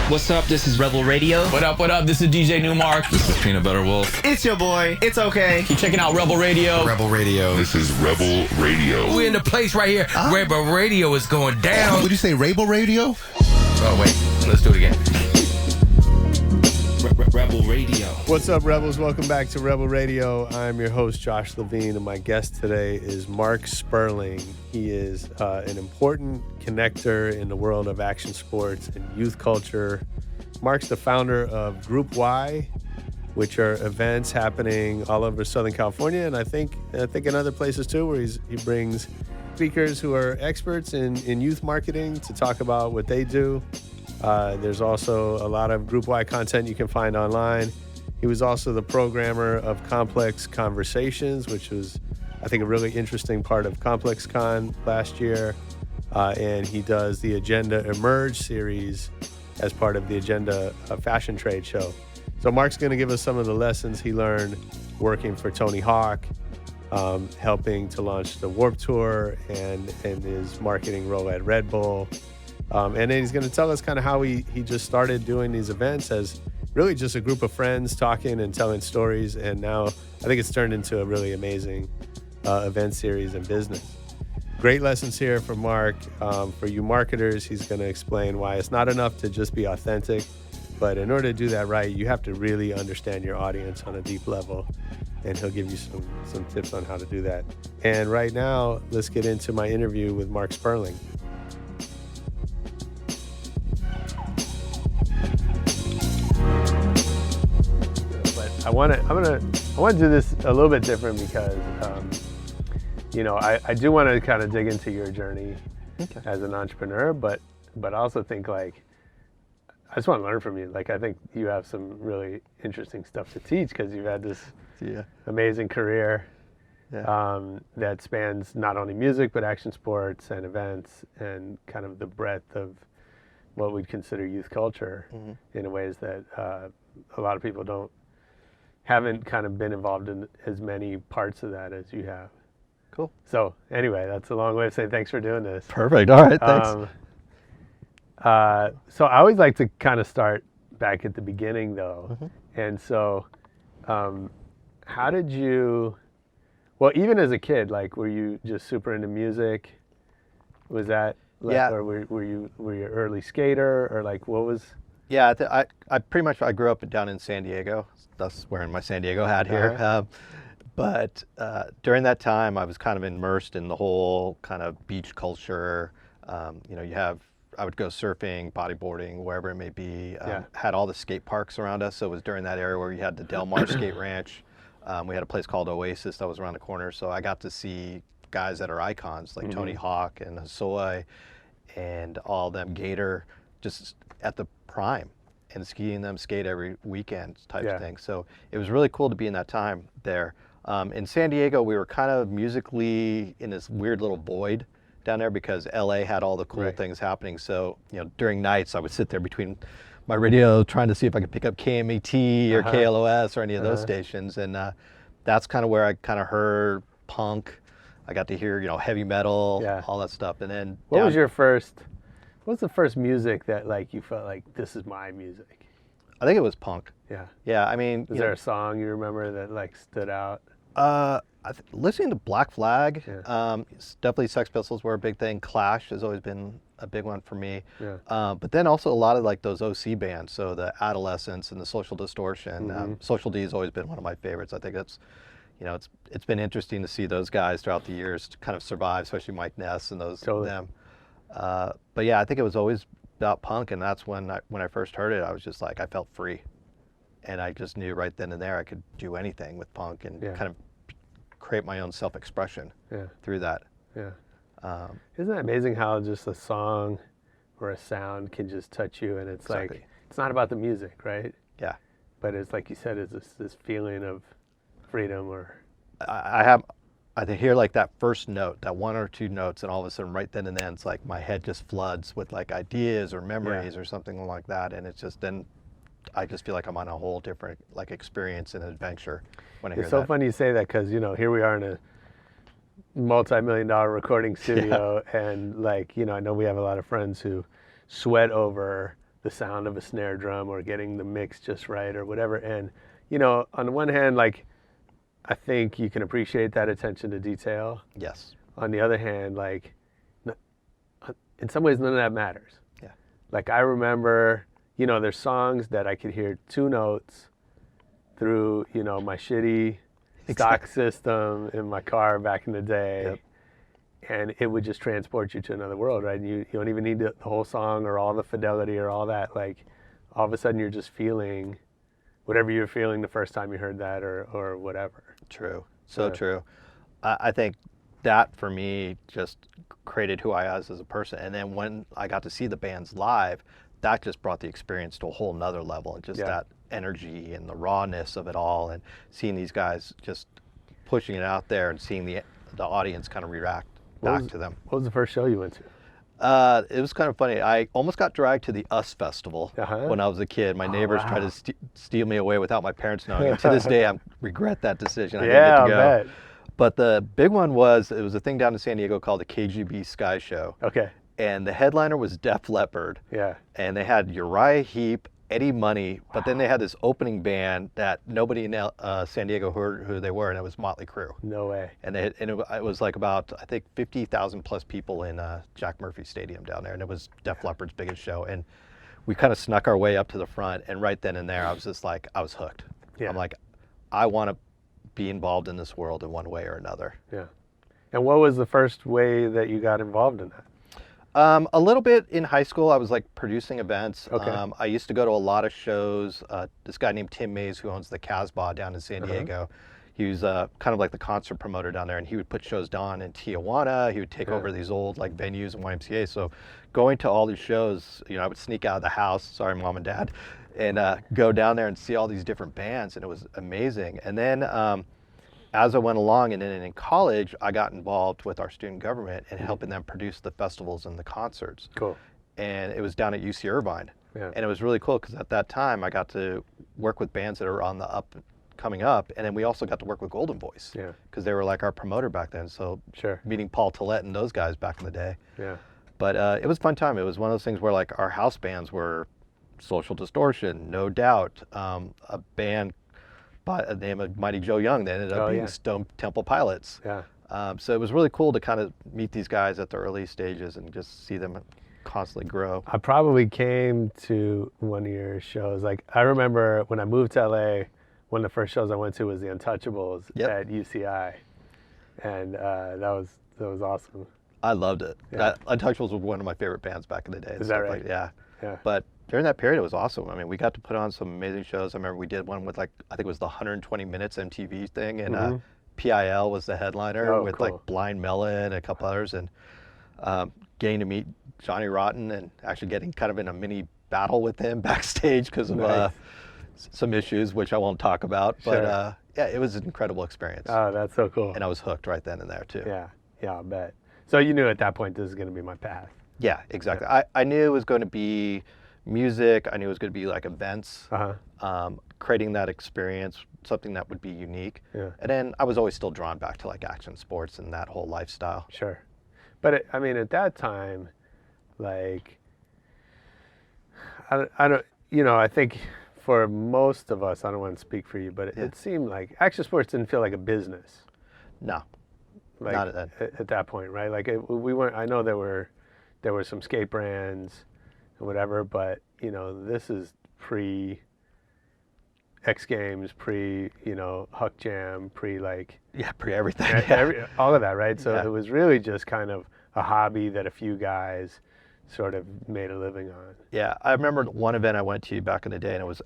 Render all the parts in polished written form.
What's up? This is Rebel Radio. What up? What up? This is DJ Newmark. This is Peanut Butter Wolf. It's your boy. It's okay. Keep checking out Rebel Radio. Rebel Radio. This is Rebel Radio. We're in the place right here. Rebel Radio is going down. Would you say Rebel Radio? Oh, wait. Let's do it again. Rebel Radio. What's up, Rebels? Welcome back to Rebel Radio. I'm your host, Josh Levine, and my guest today is Mark Sperling. He is an important connector in the world of action sports and youth culture. Mark's the founder of Group Y, which are events happening all over Southern California, and I think in other places too, where he brings speakers who are experts in youth marketing to talk about what they do. There's also a lot of Group Y content you can find online. He was also the programmer of Complex Conversations, which was, I think, a really interesting part of ComplexCon last year. And he does the Agenda Emerge series as part of the Agenda Fashion Trade Show. So Mark's going to give us some of the lessons he learned working for Tony Hawk, helping to launch the Warped Tour and his marketing role at Red Bull. And then he's going to tell us kind of how he just started doing these events as really just a group of friends talking and telling stories. And now I think it's turned into a really amazing event series and business. Great lessons here from Mark. For you marketers, he's going to explain why it's not enough to just be authentic. But in order to do that right, you have to really understand your audience on a deep level. And he'll give you some tips on how to do that. And right now, let's get into my interview with Mark Sperling. I want to do this a little bit different because, I do want to kind of dig into your journey as an entrepreneur, but I also think I just want to learn from you. I think you have some really interesting stuff to teach because you've had this amazing career that spans not only music, but action sports and events and kind of the breadth of what we'd consider youth culture in ways that a lot of people haven't kind of been involved in as many parts of that as you have. Cool. So anyway, that's a long way of saying thanks for doing this. Perfect. All right. Thanks. So I always like to kind of start back at the beginning though. And so how did you, well, even as a kid, were you just super into music? Was that, or were you early skater or what was? Yeah, I pretty much, I grew up down in San Diego, thus wearing my San Diego hat here. But during that time, I was kind of immersed in the whole kind of beach culture. I would go surfing, bodyboarding, wherever it may be. Had all the skate parks around us. So it was during that area where you had the Del Mar Skate Ranch. We had a place called Oasis that was around the corner. So I got to see guys that are icons like Tony Hawk and Hosoi and all them, Gator, just at the prime and skiing them skate every weekend type of thing. So it was really cool to be in that time there. In San Diego, we were kind of musically in this weird little void down there because LA had all the cool things happening. So, during nights I would sit there between my radio trying to see if I could pick up KMET or KLOS or any of those stations. And that's kind of where I kind of heard punk. I got to hear, heavy metal, all that stuff. And then What was the first music that you felt like this is my music? I think it was punk. Yeah. Yeah, I mean, is there a song you remember that stood out? Listening to Black Flag, definitely Sex Pistols were a big thing. Clash has always been a big one for me. But then also a lot of those OC bands, so the Adolescents and the Social Distortion. Social D has always been one of my favorites. I think that's, it's been interesting to see those guys throughout the years to kind of survive, especially Mike Ness and them. But yeah, I think it was always about punk, and that's when I first heard it, I was just I felt free. And I just knew right then and there I could do anything with punk and kind of create my own self-expression through that. Yeah. Isn't that amazing how just a song or a sound can just touch you, and it's it's not about the music, right? Yeah. But it's like you said, it's this feeling of freedom or... I hear that first note, that one or two notes, and all of a sudden right then and then it's my head just floods with ideas or memories or something like that, and it's just then I just feel like I'm on a whole different experience and adventure when I hear that. It's so funny you say that because here we are in a multi-million-dollar recording studio, and I know we have a lot of friends who sweat over the sound of a snare drum or getting the mix just right or whatever. And, you know, on the one hand, like, I think you can appreciate that attention to detail. Yes. On the other hand, like, in some ways, none of that matters. Yeah. Like, I remember, you know, there's songs that I could hear 2 notes through, you know, my shitty stock system in my car back in the day. Yep. And it would just transport you to another world, right? And you don't even need the whole song or all the fidelity or all that. Like, all of a sudden you're just feeling whatever you were feeling the first time you heard that or whatever. True. So true. I think that for me just created who I was as a person. And then when I got to see the bands live, that just brought the experience to a whole nother level. And just that energy and the rawness of it all, and seeing these guys just pushing it out there and seeing the audience kind of react back to them. What was the first show you went to? It was kind of funny. I almost got dragged to the US Festival when I was a kid. My neighbors tried to steal me away without my parents knowing. And to this day, I regret that decision. I didn't get to go. I bet. But the big one was, it was a thing down in San Diego called the KGB Sky Show. Okay. And the headliner was Def Leppard. Yeah. And they had Uriah Heep, Eddie Money, but then they had this opening band that nobody in San Diego heard who they were, and it was Motley Crue. No way. And it was like about, I think, 50,000 plus people in Jack Murphy Stadium down there, and it was Def Leppard's biggest show. And we kind of snuck our way up to the front, and right then and there, I was just like, I was hooked. Yeah. I'm like, I want to be involved in this world in one way or another. Yeah. And what was the first way that you got involved in that? A little bit in high school. I was like producing events. Okay. I used to go to a lot of shows. This guy named Tim Mays, who owns the Casbah down in San Diego, he was kind of like the concert promoter down there, and he would put shows down in Tijuana. He would take over these old like venues and YMCA. So going to all these shows, you know, I would sneak out of the house, sorry mom and dad, and go down there and see all these different bands, and it was amazing. And then as I went along, and then in college, I got involved with our student government and helping them produce the festivals and the concerts. Cool. And it was down at UC Irvine. Yeah. And it was really cool because at that time I got to work with bands that are on the coming up, and then we also got to work with Golden Voice. Yeah. Because they were like our promoter back then. So meeting Paul Tillett and those guys back in the day. Yeah. But it was a fun time. It was one of those things where like our house bands were Social Distortion, No Doubt, a band by the name of Mighty Joe Young that ended up being Stone Temple Pilots. Yeah. So it was really cool to kind of meet these guys at the early stages and just see them constantly grow. I probably came to one of your shows. Like, I remember when I moved to LA, one of the first shows I went to was the Untouchables at UCI. And that was awesome. I loved it. Yeah. Untouchables was one of my favorite bands back in the day. Is that right? Yeah. Yeah. But during that period, it was awesome. I mean, we got to put on some amazing shows. I remember we did one with like, I think it was the 120 Minutes MTV thing, and PIL was the headliner with like Blind Melon and a couple others, and getting to meet Johnny Rotten and actually getting kind of in a mini battle with him backstage because of some issues, which I won't talk about. But yeah, it was an incredible experience. Oh, that's so cool. And I was hooked right then and there too. Yeah, I bet. So you knew at that point this is going to be my path. Yeah, exactly. Yeah. I knew it was going to be music. I knew it was going to be like events, creating that experience, something that would be unique. Yeah. And then I was always still drawn back to like action sports and that whole lifestyle. Sure. But I mean, at that time, like, I don't, you know, I think for most of us, I don't want to speak for you, but it seemed like action sports didn't feel like a business. No, like, not at that point, right? Like we weren't. I know there were some skate brands and whatever, but you know, this is pre X Games, pre, you know, Huck Jam, pre like pre everything, all of that, right? So it was really just kind of a hobby that a few guys sort of made a living on. Yeah, I remember one event I went to back in the day, and it was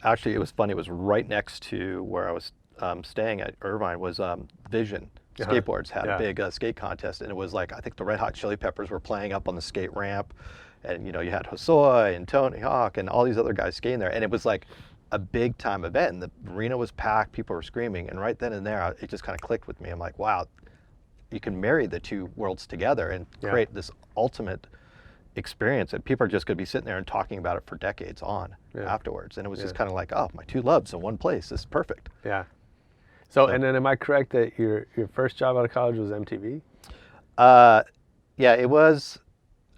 funny. It was right next to where I was staying at Irvine. Was Vision Skateboards had a big skate contest, and it was like, I think the Red Hot Chili Peppers were playing up on the skate ramp, and you know, you had Hosoi and Tony Hawk and all these other guys skating there, and it was like a big time event, and the arena was packed, people were screaming, and right then and there it just kind of clicked with me. I'm like, wow, you can marry the two worlds together and create this ultimate experience, and people are just going to be sitting there and talking about it for decades on afterwards. And it was just kind of like, oh, my two loves in one place. This is perfect. Yeah. So, and then am I correct that your first job out of college was MTV? Yeah, it was.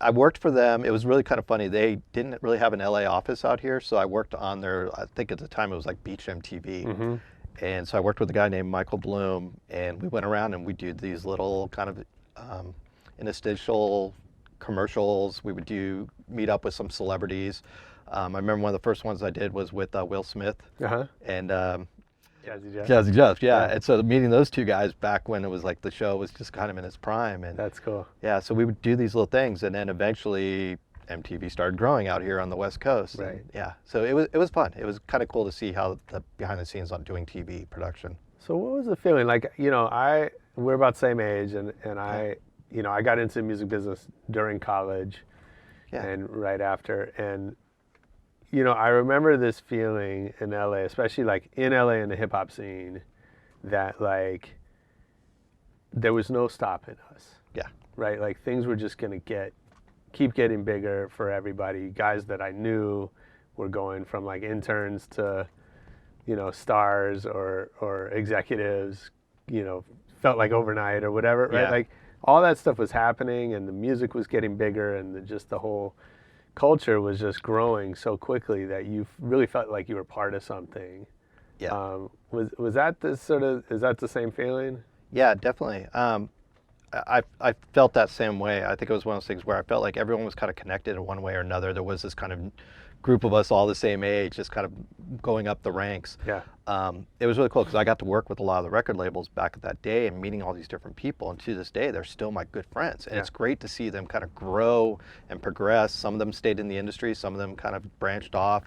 I worked for them. It was really kind of funny. They didn't really have an LA office out here, so I worked on their, I think at the time it was like Beach MTV. And so I worked with a guy named Michael Bloom, and we went around and we did these little kind of interstitial commercials. We would meet up with some celebrities. I remember one of the first ones I did was with Will Smith and Jazzy Jeff, yeah. And so meeting those two guys back when it was like the show was just kind of in its prime. And That's cool. yeah, so we would do these little things, and then eventually MTV started growing out here on the West Coast. Right. And yeah, so it was fun. It was kind of cool to see how the behind the scenes on doing TV production. So what was the feeling like? We're about the same age, and I got into the music business during college, and right after, and I remember this feeling in LA, especially like in LA in the hip hop scene, that like there was no stopping us. Yeah. Right. Like things were just gonna keep getting bigger for everybody. Guys that I knew were going from like interns to, stars or executives, felt like overnight or whatever, right? Yeah. Like all that stuff was happening, and the music was getting bigger, and just the whole culture was just growing so quickly that you really felt like you were part of something. Yeah. Was that is that the same feeling? Yeah, definitely. I felt that same way. I think it was one of those things where I felt like everyone was kind of connected in one way or another. There was this kind of group of us all the same age, just kind of going up the ranks. Yeah. It was really cool because I got to work with a lot of the record labels back at that day and meeting all these different people. And to this day, they're still my good friends. And it's great to see them kind of grow and progress. Some of them stayed in the industry. Some of them kind of branched off,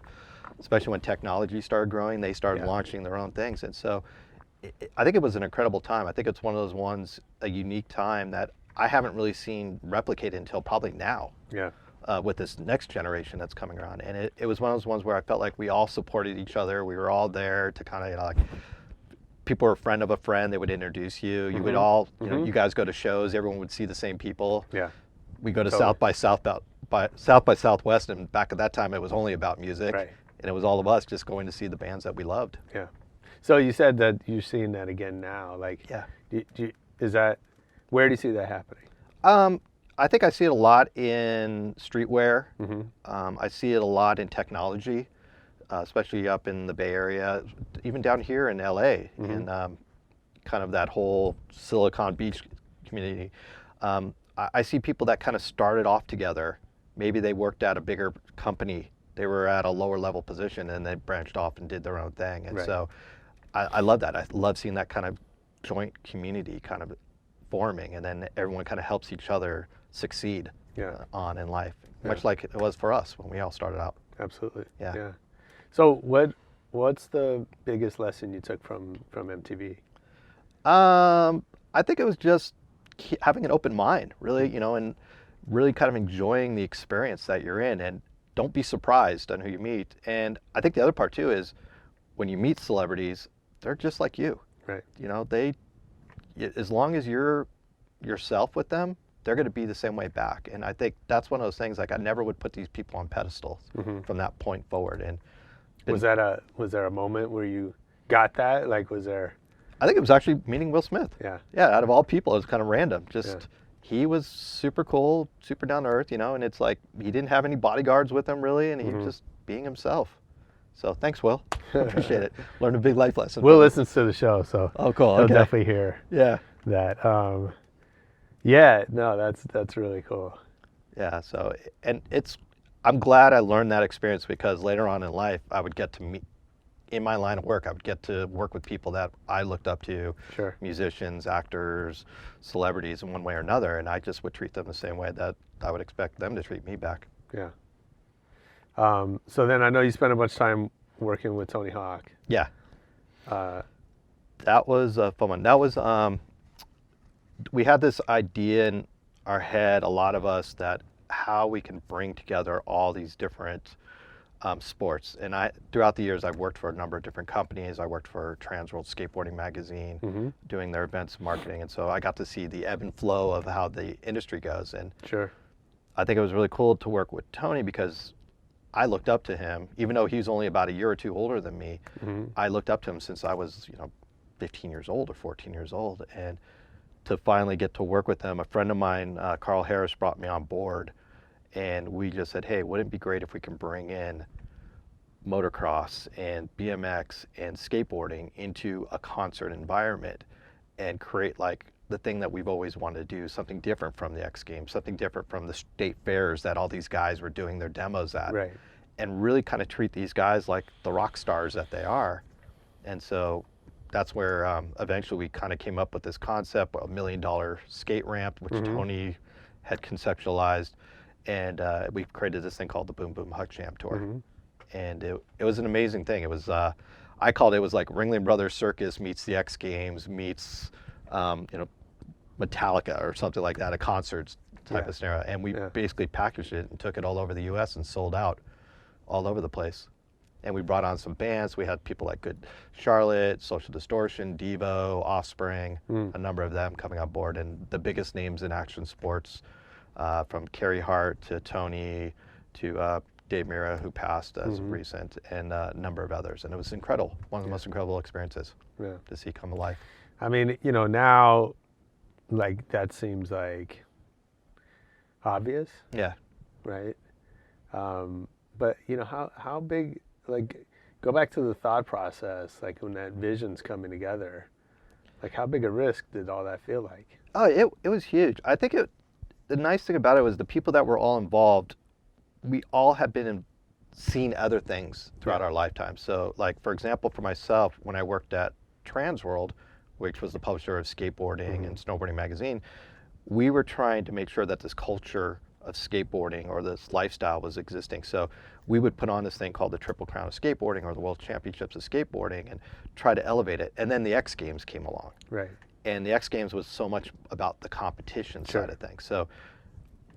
especially when technology started growing. They started launching their own things. And so I think it was an incredible time. I think it's one of those ones, a unique time that I haven't really seen replicated until probably now. Yeah. With this next generation that's coming around. And it was one of those ones where I felt like we all supported each other. We were all there to kind of, like, people were a friend of a friend. They would introduce you. You would all, you guys go to shows. Everyone would see the same people. Yeah. We go to South by Southwest, and back at that time it was only about music. Right. And it was all of us just going to see the bands that we loved. Yeah. So you said that you're seeing that again now. Like, where do you see that happening? I think I see it a lot in streetwear. I see it a lot in technology, especially up in the Bay Area, even down here in LA, in kind of that whole Silicon Beach community. I see people that kind of started off together. Maybe they worked at a bigger company. They were at a lower level position, and they branched off and did their own thing. And so I love that. I love seeing that kind of joint community kind of forming, and then everyone kind of helps each other succeed on in life, much like it was for us when we all started out. Absolutely. Yeah. So what's the biggest lesson you took from MTV? I think it was just having an open mind, really, and really kind of enjoying the experience that you're in, and don't be surprised on who you meet. And I think the other part too is when you meet celebrities, they're just like you. Right. As long as you're yourself with them, they're going to be the same way back. And I think that's one of those things, like, I never would put these people on pedestals from that point forward. And was there a moment where you got that? Like, was there? I think it was actually meeting Will Smith. Yeah. Yeah. Out of all people, it was kind of random. He was super cool, super down to earth, and it's like he didn't have any bodyguards with him really, and he was just being himself. So thanks, Will. Appreciate it. Learned a big life lesson. Will listens to the show, so cool. He'll definitely hear that. That's really cool. Yeah. So, and I'm glad I learned that experience, because later on in life, I would get to meet, in my line of work, I would get to work with people that I looked up to, musicians, actors, celebrities in one way or another, and I just would treat them the same way that I would expect them to treat me back. Yeah. So then I know you spent a bunch of time working with Tony Hawk. Yeah. That was a fun one. That was, we had this idea in our head, a lot of us, that how we can bring together all these different sports. And throughout the years, I've worked for a number of different companies. I worked for Transworld Skateboarding Magazine, doing their events marketing. And so I got to see the ebb and flow of how the industry goes. And I think it was really cool to work with Tony, because I looked up to him, even though he was only about a year or two older than me. I looked up to him since I was, 15 years old or 14 years old. And to finally get to work with him, a friend of mine, Carl Harris, brought me on board. And we just said, hey, wouldn't it be great if we can bring in motocross and BMX and skateboarding into a concert environment and create like the thing that we've always wanted to do, something different from the X Games, something different from the state fairs that all these guys were doing their demos at. Right. And really kind of treat these guys like the rock stars that they are. And so that's where eventually we kind of came up with this concept, $1 million skate ramp, which Tony had conceptualized. And we created this thing called the Boom Boom Hug Jam Tour. And it was an amazing thing. It was, I called it was like Ringling Brothers Circus meets the X Games meets, Metallica or something like that, a concert type of scenario. And we basically packaged it and took it all over the US and sold out all over the place. And we brought on some bands. We had people like Good Charlotte, Social Distortion, Devo, Offspring, a number of them coming on board. And the biggest names in action sports, from Carrie Hart to Tony to Dave Mira, who passed as of recent, and a number of others. And it was incredible. One of the most incredible experiences to see come alive. I mean, now, like, that seems like obvious. Yeah. Right? But, how big, like, go back to the thought process, like when that vision's coming together, like how big a risk did all that feel like? Oh, it was huge. I think the nice thing about it was the people that were all involved, we all have seen other things throughout our lifetime. So like, for example, for myself, when I worked at Transworld, which was the publisher of skateboarding and snowboarding magazine, we were trying to make sure that this culture of skateboarding or this lifestyle was existing. So we would put on this thing called the Triple Crown of Skateboarding or the World Championships of Skateboarding and try to elevate it. And then the X Games came along. Right. And the X Games was so much about the competition side of things. So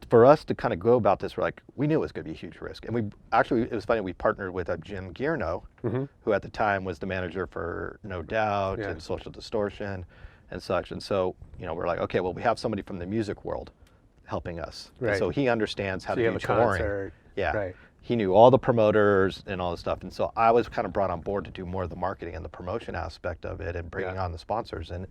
for us to kind of go about this, we knew it was going to be a huge risk. And it was funny, we partnered with Jim Gierno, who at the time was the manager for No Doubt and Social Distortion and such. And so, we're like, okay, well, we have somebody from the music world helping us. Right. And so he understands how so to do touring. Concert. Yeah. Right. He knew all the promoters and all this stuff. And so I was kind of brought on board to do more of the marketing and the promotion aspect of it and bringing on the sponsors. And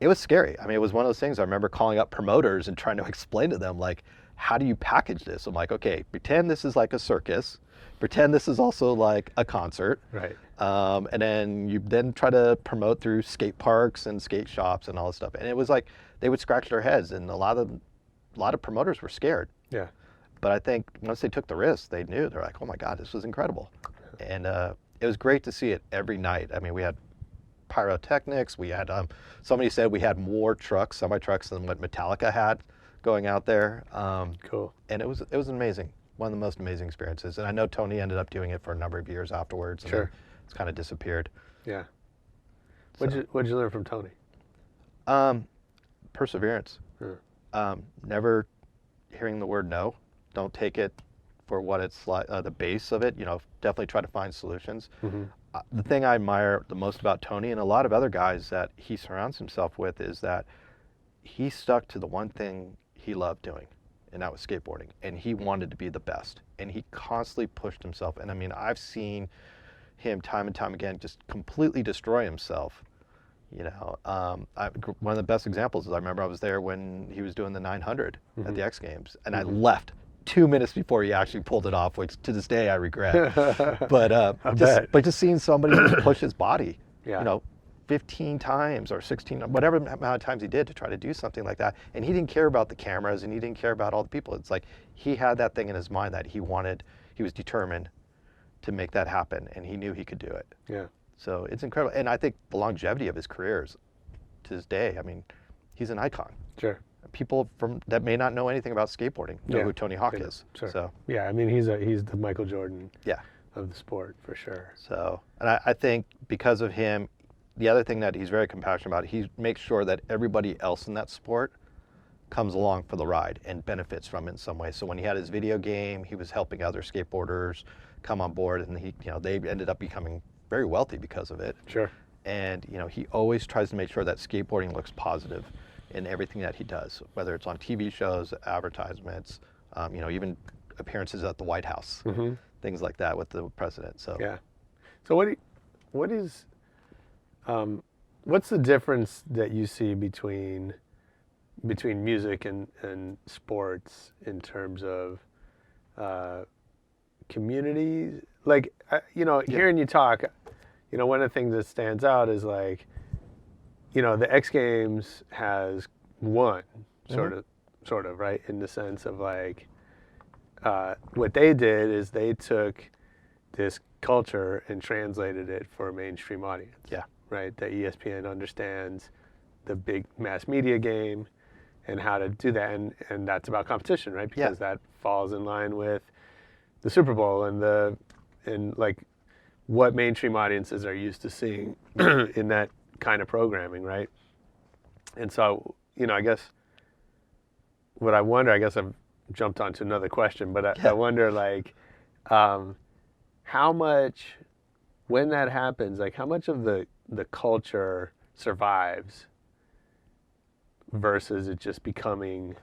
it was scary. I mean, it was one of those things I remember calling up promoters and trying to explain to them, like, how do you package this? I'm like, okay, pretend this is like a circus. Pretend this is also like a concert. Right. And then you try to promote through skate parks and skate shops and all this stuff. And it was like, they would scratch their heads and a lot of promoters were scared. Yeah. But I think once they took the risk, they knew. They're like, oh my God, this was incredible. And it was great to see it every night. I mean, we had pyrotechnics. We had, somebody said we had more trucks, semi-trucks, than what Metallica had going out there. Cool. And it was amazing. One of the most amazing experiences. And I know Tony ended up doing it for a number of years afterwards. And it's kind of disappeared. Yeah. What'd you learn from Tony? Perseverance. Never hearing the word no. Don't take it for what it's like, the base of it. Definitely try to find solutions. The thing I admire the most about Tony and a lot of other guys that he surrounds himself with is that he stuck to the one thing he loved doing, and that was skateboarding. And he wanted to be the best. And he constantly pushed himself. And I mean, I've seen him time and time again just completely destroy himself. One of the best examples is I remember I was there when he was doing the 900 at the X Games, and I left 2 minutes before he actually pulled it off, which to this day I regret. But just seeing somebody just push his body, 15 times or 16, whatever amount of times he did to try to do something like that, and he didn't care about the cameras and he didn't care about all the people. It's like he had that thing in his mind that he was determined to make that happen, and he knew he could do it. Yeah. So it's incredible. And I think the longevity of his careers to this day, I mean, he's an icon. Sure. People that may not know anything about skateboarding know who Tony Hawk is. Sure. So yeah, I mean, he's the Michael Jordan of the sport for sure. So, and I think because of him, the other thing that he's very compassionate about, he makes sure that everybody else in that sport comes along for the ride and benefits from it in some way. So when he had his video game, he was helping other skateboarders come on board, and they ended up becoming very wealthy because of it. Sure. And he always tries to make sure that skateboarding looks positive in everything that he does, whether it's on TV shows, advertisements, even appearances at the White House, things like that with the president. So yeah. So what's the difference that you see between music and sports in terms of communities. Like, hearing you talk, one of the things that stands out is like, the X Games has won, sort of, right? In the sense of like, what they did is they took this culture and translated it for a mainstream audience. Yeah. Right? That ESPN understands the big mass media game and how to do that. And that's about competition, right? Because that falls in line with the Super Bowl and like what mainstream audiences are used to seeing in that kind of programming, right? And so, I guess what I wonder, I guess I've jumped onto another question, but I wonder like, how much, when that happens, like how much of the culture survives versus it just becoming,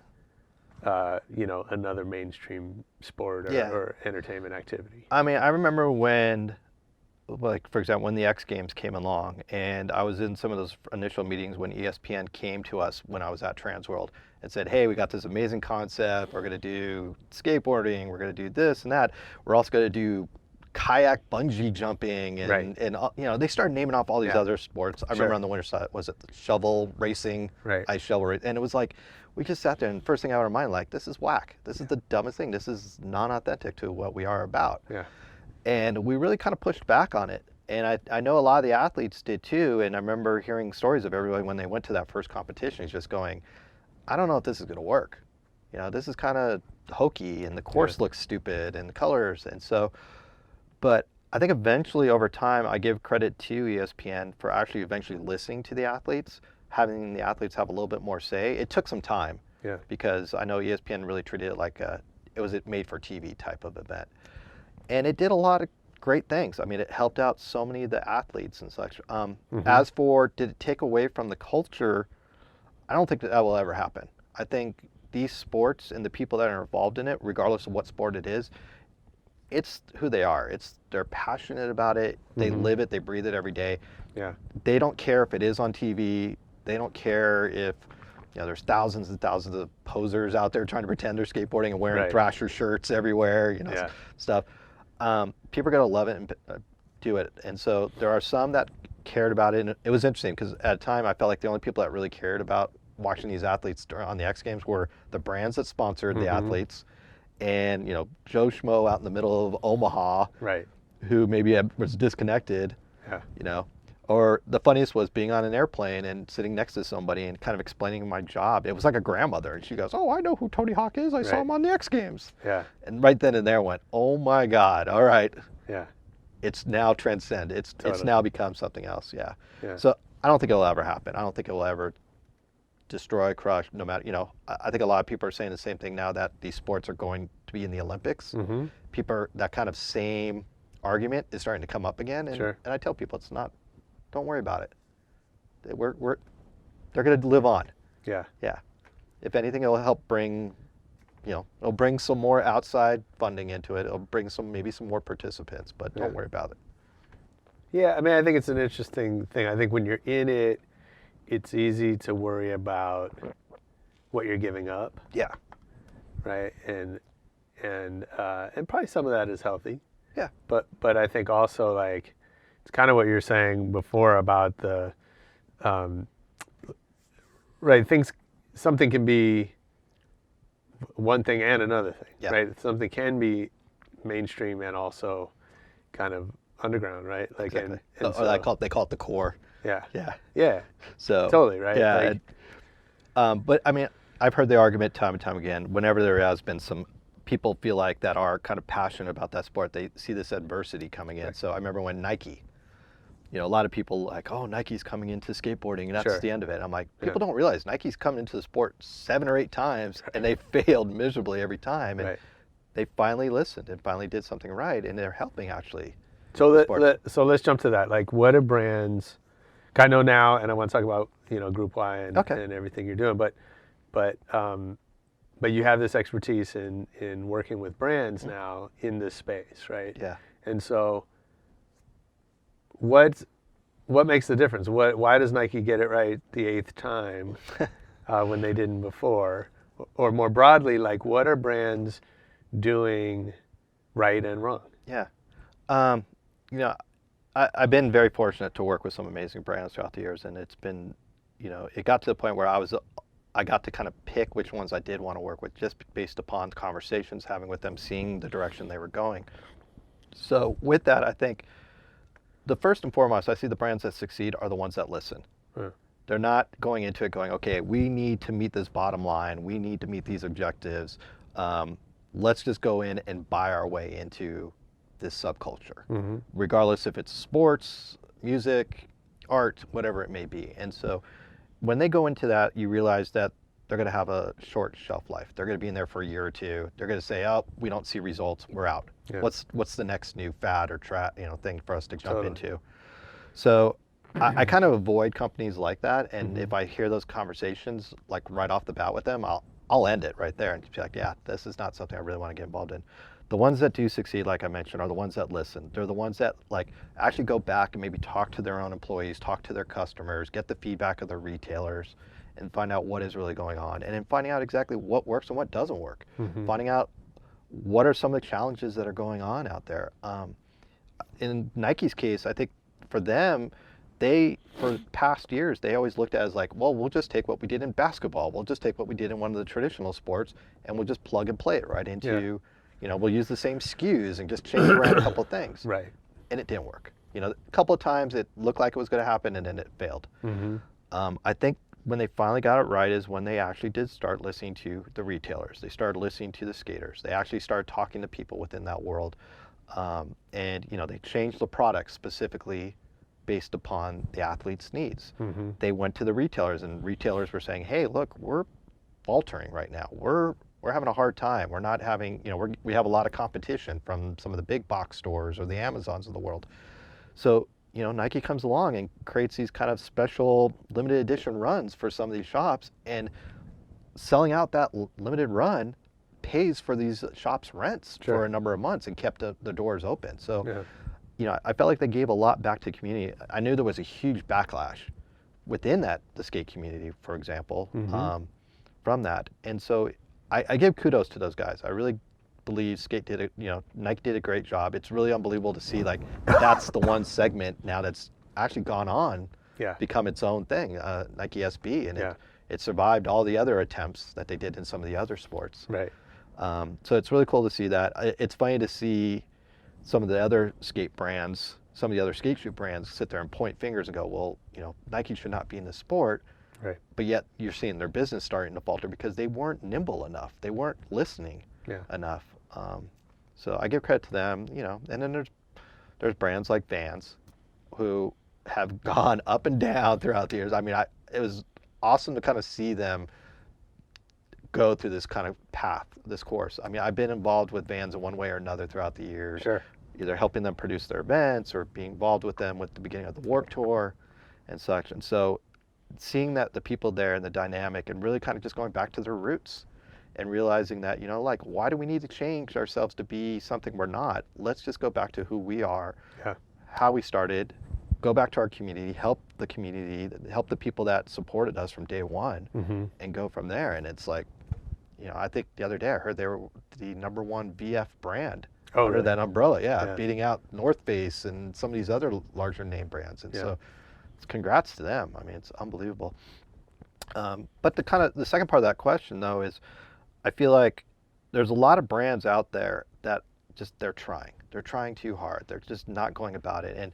another mainstream sport or entertainment activity? I mean, I remember when, like, for example, when the X Games came along, and I was in some of those initial meetings when ESPN came to us when I was at Transworld and said, hey, we got this amazing concept. We're going to do skateboarding. We're going to do this and that. We're also going to do kayak bungee jumping and they started naming off all these other sports. I remember on the winter side, was it the shovel racing, ice shovel racing, and it was like we just sat there and first thing out of our mind, like, this is whack. This is the dumbest thing. This is non-authentic to what we are about. Yeah. And we really kind of pushed back on it. And I know a lot of the athletes did too. And I remember hearing stories of everybody when they went to that first competition, just going, I don't know if this is going to work. This is kind of hokey and the course looks stupid and the colors. And so, but I think eventually over time, I give credit to ESPN for actually eventually listening to the athletes, having the athletes have a little bit more say. It took some time because I know ESPN really treated it like it was a made for TV type of event. And it did a lot of great things. I mean, it helped out so many of the athletes and such. As for, did it take away from the culture? I don't think that will ever happen. I think these sports and the people that are involved in it, regardless of what sport it is, it's who they are. They're passionate about it. They live it. They breathe it every day. Yeah. They don't care if it is on TV. They don't care if there's thousands and thousands of posers out there trying to pretend they're skateboarding and wearing Thrasher shirts everywhere. Stuff. People are going to love it and do it. And so there are some that cared about it. And it was interesting because at a time I felt like the only people that really cared about watching these athletes on the X Games were the brands that sponsored the athletes and, Joe Schmo out in the middle of Omaha who maybe was disconnected, or the funniest was being on an airplane and sitting next to somebody and kind of explaining my job. It was like a grandmother, and she goes, oh, I know who Tony Hawk is. I saw him on the X Games. Yeah. And right then and there went, oh my God, all right. Yeah. It's now transcended. It's now become something else. Yeah. So I don't think it'll ever happen. I don't think it will ever destroy, crush, no matter, I think a lot of people are saying the same thing now that these sports are going to be in the Olympics. That kind of same argument is starting to come up again. And, and I tell people it's not. Don't worry about it. They're going to live on. Yeah. Yeah. If anything, it'll help bring, it'll bring some more outside funding into it. It'll bring maybe some more participants, but don't worry about it. Yeah. I mean, I think it's an interesting thing. I think when you're in it, it's easy to worry about what you're giving up. Yeah. Right. And probably some of that is healthy. Yeah. But I think also like, it's kind of what you're saying before about the, something can be one thing and another thing, right? Something can be mainstream and also kind of underground, right? Like, exactly. They call it the core. Yeah. Yeah. Yeah. So totally, right? Yeah. But I mean, I've heard the argument time and time again, whenever there has been some people feel like that are kind of passionate about that sport, they see this adversity coming in. Right. So I remember when Nike, a lot of people like, oh, Nike's coming into skateboarding and that's the end of it. I'm like, people don't realize Nike's come into the sport 7 or 8 times and they failed miserably every time. And they finally listened and finally did something right, and they're helping actually. So let's jump to that. Like, what are brands? I know now, and I want to talk about Group Y and everything you're doing, but you have this expertise in working with brands now in this space, right? Yeah. And so, what makes the difference? Why does Nike get it right the 8th time when they didn't before? Or more broadly, like, what are brands doing right and wrong? Yeah. You know, I've been very fortunate to work with some amazing brands throughout the years, and it's been, it got to the point where I got to kind of pick which ones I did want to work with just based upon conversations having with them, seeing the direction they were going. So with that, I think the first and foremost, I see the brands that succeed are the ones that listen. They're not going into it going, okay, we need to meet this bottom line. We need to meet these objectives. Let's just go in and buy our way into this subculture, regardless if it's sports, music, art, whatever it may be. And so when they go into that, you realize that they're going to have a short shelf life. They're going to be in there for a year or two. They're going to say, oh, we don't see results. We're out. Yeah. What's the next new fad or thing for us to jump into? So I kind of avoid companies like that. And if I hear those conversations like right off the bat with them, I'll end it right there and just be like, yeah, this is not something I really want to get involved in. The ones that do succeed, like I mentioned, are the ones that listen. They're the ones that like actually go back and maybe talk to their own employees, talk to their customers, get the feedback of their retailers, and find out what is really going on. And then finding out exactly what works and what doesn't work. Finding out what are some of the challenges that are going on out there. In Nike's case, I think for them, for past years, they always looked at it as like, well, we'll just take what we did in basketball. We'll just take what we did in one of the traditional sports, and we'll just plug and play it right into, we'll use the same SKUs and just change around a couple things. Right. And it didn't work. A couple of times it looked like it was going to happen, and then it failed. I think when they finally got it right is when they actually did start listening to the retailers. They started listening to the skaters. They actually started talking to people within that world. And, they changed the product specifically based upon the athlete's needs. They went to the retailers, and retailers were saying, hey, look, we're faltering right now. We're having a hard time. We're not having, we have a lot of competition from some of the big box stores or the Amazons of the world. So, Nike comes along and creates these kind of special limited edition runs for some of these shops, and selling out that limited run pays for these shops' rents for a number of months and kept the doors open. So, I felt like they gave a lot back to the community. I knew there was a huge backlash within the skate community, for example, from that. And so I give kudos to those guys. I really believe Nike did a great job. It's really unbelievable to see like that's the one segment now that's actually gone on, become its own thing, Nike SB, and it survived all the other attempts that they did in some of the other sports. Right. So it's really cool to see that. It's funny to see some of the other skate brands, some of the other skate shoe brands sit there and point fingers and go, well, Nike should not be in this sport. Right. But yet you're seeing their business starting to falter because they weren't nimble enough. They weren't listening enough. So I give credit to them, and then there's brands like Vans who have gone up and down throughout the years. I mean, it was awesome to kind of see them go through this kind of path, this course. I mean, I've been involved with Vans in one way or another throughout the years. Sure. Either helping them produce their events or being involved with them with the beginning of the Warped Tour and such. And so seeing that the people there and the dynamic and really kind of just going back to their roots and realizing that, like, why do we need to change ourselves to be something we're not? Let's just go back to who we are, how we started, go back to our community, help the community, help the people that supported us from day one, and go from there. And it's like, I think the other day I heard they were the #1 VF brand under that umbrella, beating out North Face and some of these other larger name brands. And so congrats to them. I mean, it's unbelievable. But the second part of that question, though, is I feel like there's a lot of brands out there that they're trying too hard. They're just not going about it. And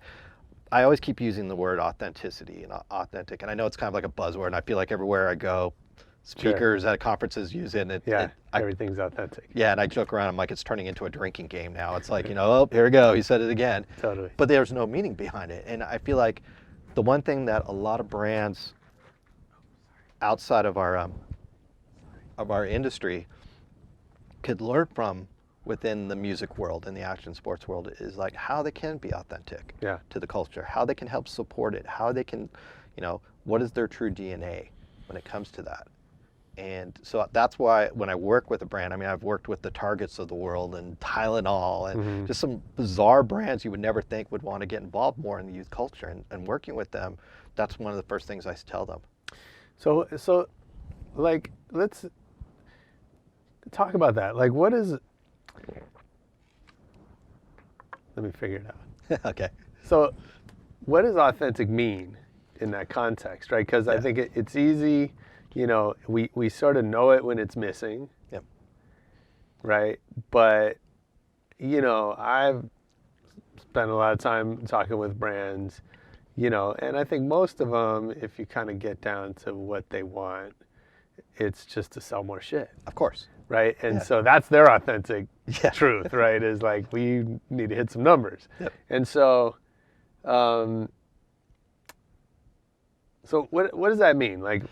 I always keep using the word authenticity and authentic. And I know it's kind of like a buzzword, and I feel like everywhere I go, speakers at conferences use it. And everything's authentic. Yeah, and I joke around. I'm like, it's turning into a drinking game now. It's like, oh, here we go. He said it again. Totally. But there's no meaning behind it. And I feel like the one thing that a lot of brands outside of our industry could learn from within the music world and the action sports world is like how they can be authentic to the culture, how they can help support it, how they can, what is their true DNA when it comes to that. And so that's why when I work with a brand, I mean, I've worked with the Targets of the world and Tylenol and just some bizarre brands you would never think would want to get involved more in the youth culture. And working with them, that's one of the first things I tell them. So like, let's talk about that. Like, what is Let me figure it out. Okay. So, what does authentic mean in that context, right? Because I think it's easy, we sort of know it when it's missing, Yep. right? But, I've spent a lot of time talking with brands, and I think most of them, if you kind of get down to what they want, it's just to sell more shit. Of course. Right. And Yeah. so that's their authentic Yeah. truth, right? Is like, we need to hit some numbers. Yep. And so, so what does that mean? Like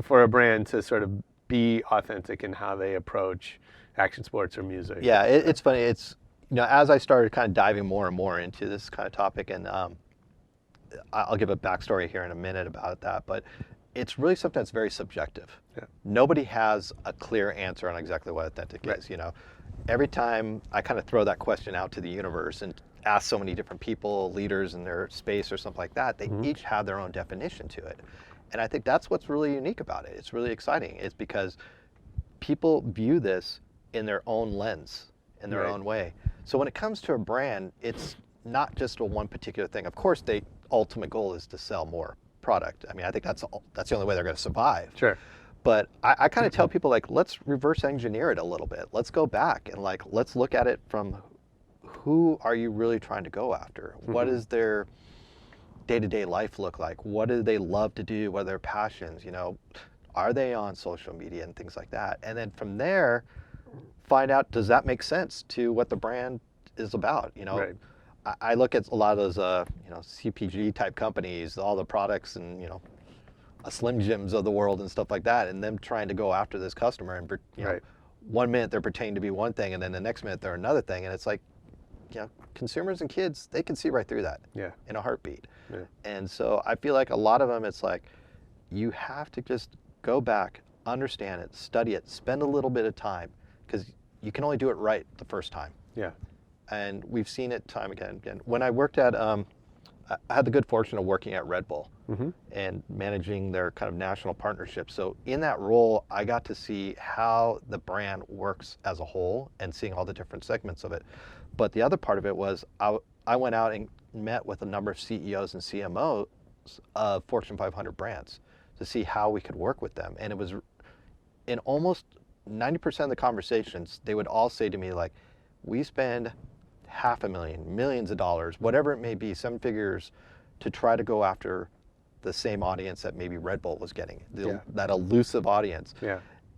for a brand to sort of be authentic in how they approach action sports or music? Yeah, it's funny. It's, as I started kind of diving more and more into this kind of topic, and I'll give a backstory here in a minute about that, but it's really something that's very subjective. Yeah. Nobody has a clear answer on exactly what authentic Right. is. Every time I kind of throw that question out to the universe and ask so many different people, leaders in their space or something like that, they each have their own definition to it. And I think that's what's really unique about it. It's really exciting. It's because people view this in their own lens, in their Right. own way. So when it comes to a brand, it's not just a one particular thing. Of course, the ultimate goal is to sell more product. I mean, I think that's the only way they're going to survive. Sure. But I kind of tell people, like, let's reverse engineer it a little bit. Let's go back and let's look at it from who are you really trying to go after? What does their day-to-day life look like? What do they love to do? What are their passions? Are they on social media and things like that? And then from there, find out, does that make sense to what the brand is about? Right. I look at a lot of those, CPG type companies, all the products and, a Slim Jims of the world and stuff like that, and them trying to go after this customer. And, Right. 1 minute they're pretending to be one thing, and then the next minute they're another thing. And it's like, consumers and kids, they can see right through that Yeah. in a heartbeat. Yeah. And so I feel like a lot of them, it's like, you have to just go back, understand it, study it, spend a little bit of time, because you can only do it right the first time. Yeah. And we've seen it time again. When I worked at, I had the good fortune of working at Red Bull and managing their kind of national partnership. So in that role, I got to see how the brand works as a whole and seeing all the different segments of it. But the other part of it was I went out and met with a number of CEOs and CMOs of Fortune 500 brands to see how we could work with them. And it was in almost 90% of the conversations, they would all say to me, like, we spend $500,000, millions of dollars, whatever it may be, 7 figures, to try to go after the same audience that maybe Red Bull was getting, that elusive audience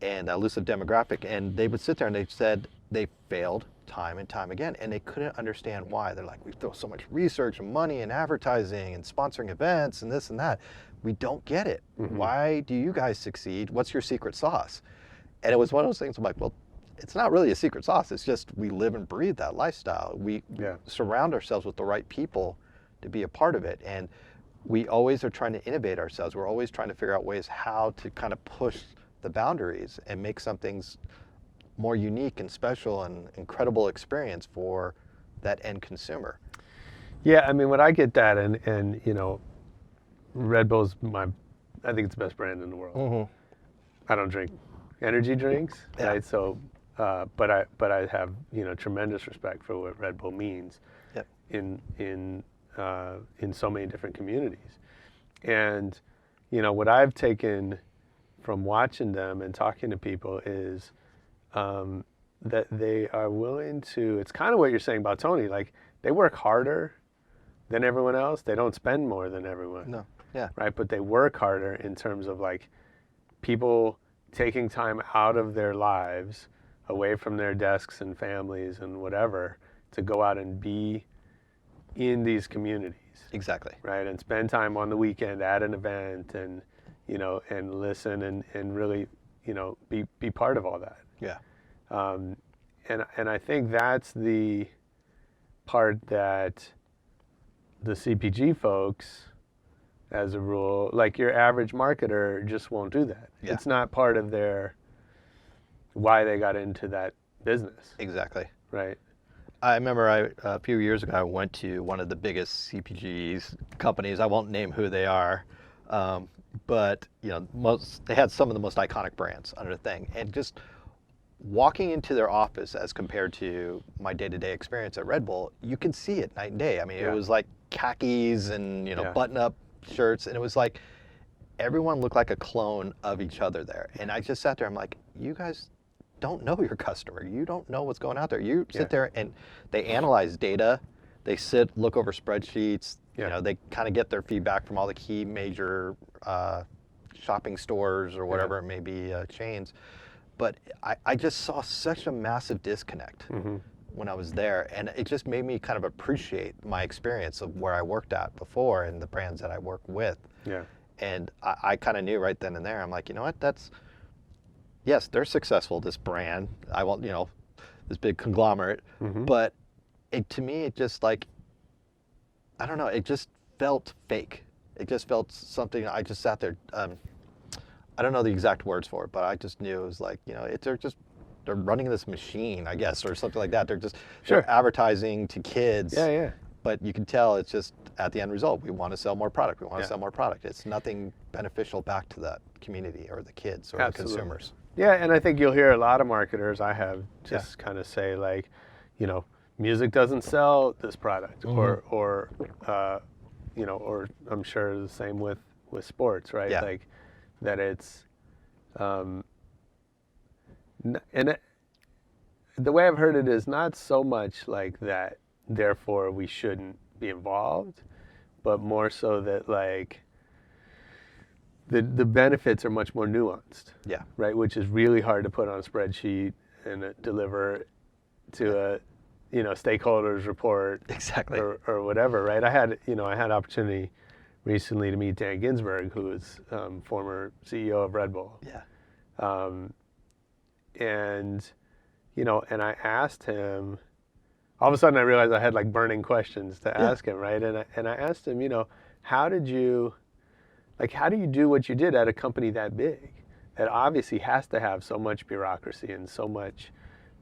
and that elusive demographic. And they would sit there and they said they failed time and time again, and they couldn't understand why. They're like, we throw so much research and money and advertising and sponsoring events and this and that. We don't get it. Why do you guys succeed? What's your secret sauce? And it was one of those things, I'm like, well, it's not really a secret sauce. It's just we live and breathe that lifestyle. We surround ourselves with the right people to be a part of it. And we always are trying to innovate ourselves. We're always trying to figure out ways how to kind of push the boundaries and make some things more unique and special and incredible experience for that end consumer. Yeah, I mean, when I get that, and Red Bull's I think it's the best brand in the world. I don't drink energy drinks, right? So, but I have tremendous respect for what Red Bull means in so many different communities. And what I've taken from watching them and talking to people is that they are willing to. It's kind of what you're saying about Tony. Like, they work harder than everyone else. They don't spend more than everyone. No. Yeah. Right. But they work harder in terms of like people taking time out of their lives, away from their desks and families and whatever, to go out and be in these communities. Exactly. Right. And spend time on the weekend at an event and, and listen and really, be part of all that. Yeah. And I think that's the part that the CPG folks, as a rule, like your average marketer, just won't do that. Yeah. It's not part of their why they got into that business. Exactly. Right. I remember a few years ago, I went to one of the biggest CPGs companies. I won't name who they are, but they had some of the most iconic brands under the thing. And just walking into their office as compared to my day-to-day experience at Red Bull, you can see it night and day. I mean, it was like khakis and, button-up shirts, and it was like everyone looked like a clone of each other there. And I just sat there, I'm like, you guys don't know your customer. You don't know what's going out there. You sit there and they analyze data. They look over spreadsheets. They kind of get their feedback from all the key major shopping stores or whatever it may be, chains. But I just saw such a massive disconnect when I was there, and it just made me kind of appreciate my experience of where I worked at before and the brands that I work with. Yeah. And I kind of knew right then and there, I'm like, you know what, yes, they're successful, this brand, this big conglomerate, but to me, it just like, I don't know, it just felt fake. It just felt something, I just sat there, I don't know the exact words for it, but I just knew it was like, they're running this machine, I guess, or something like that. They're advertising to kids. Yeah. But you can tell it's just at the end result, we want to sell more product. We want to sell more product. It's nothing beneficial back to that community or the kids or the consumers. Yeah, and I think you'll hear a lot of marketers I have just kind of say like, music doesn't sell this product, or I'm sure the same with sports, right? Yeah. Like that it's, the way I've heard it is not so much like that, therefore we shouldn't be involved, but more so that like the benefits are much more nuanced. Yeah. Right, which is really hard to put on a spreadsheet and deliver to a stakeholders report. Exactly. Or whatever, right? I had opportunity recently to meet Dan Ginsberg, who is former CEO of Red Bull. Yeah. And I asked him, all of a sudden I realized I had like burning questions to ask him, right? And I asked him, how do you do what you did at a company that big, that obviously has to have so much bureaucracy and so much,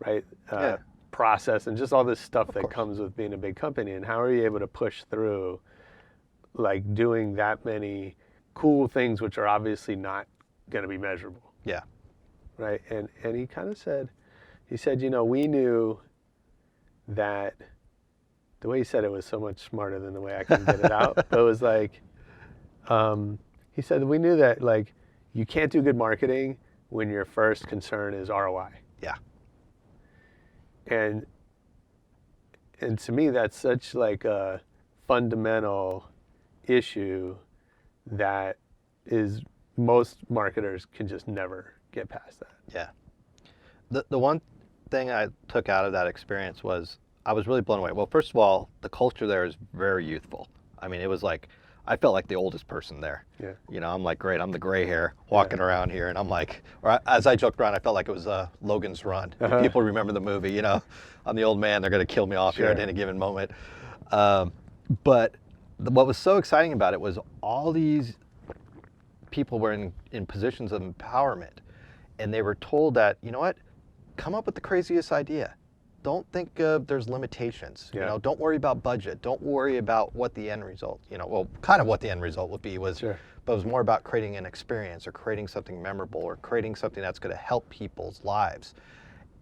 right, process and just all this stuff that comes with being a big company, and how are you able to push through like doing that many cool things which are obviously not going to be measurable? Yeah. Right. And he kind of said, we knew that, the way he said it was so much smarter than the way I can get it out, but it was like, he said, we knew that like you can't do good marketing when your first concern is ROI. Yeah. And to me, that's such like a fundamental issue that is, most marketers can just never get past that. Yeah. The one thing I took out of that experience was I was really blown away. Well, first of all, the culture there is very youthful. I mean, it was like, I felt like the oldest person there. Yeah. I'm like, great, I'm the gray hair walking around here, and I'm like, or as I joked around, I felt like it was Logan's Run. People remember the movie, I'm the old man, they're going to kill me off here at any given moment. But what was so exciting about it was all these people were in positions of empowerment, and they were told that, come up with the craziest idea. Don't think there's limitations. Don't worry about budget. Don't worry about what the end result, kind of what the end result would be but it was more about creating an experience or creating something memorable or creating something that's going to help people's lives.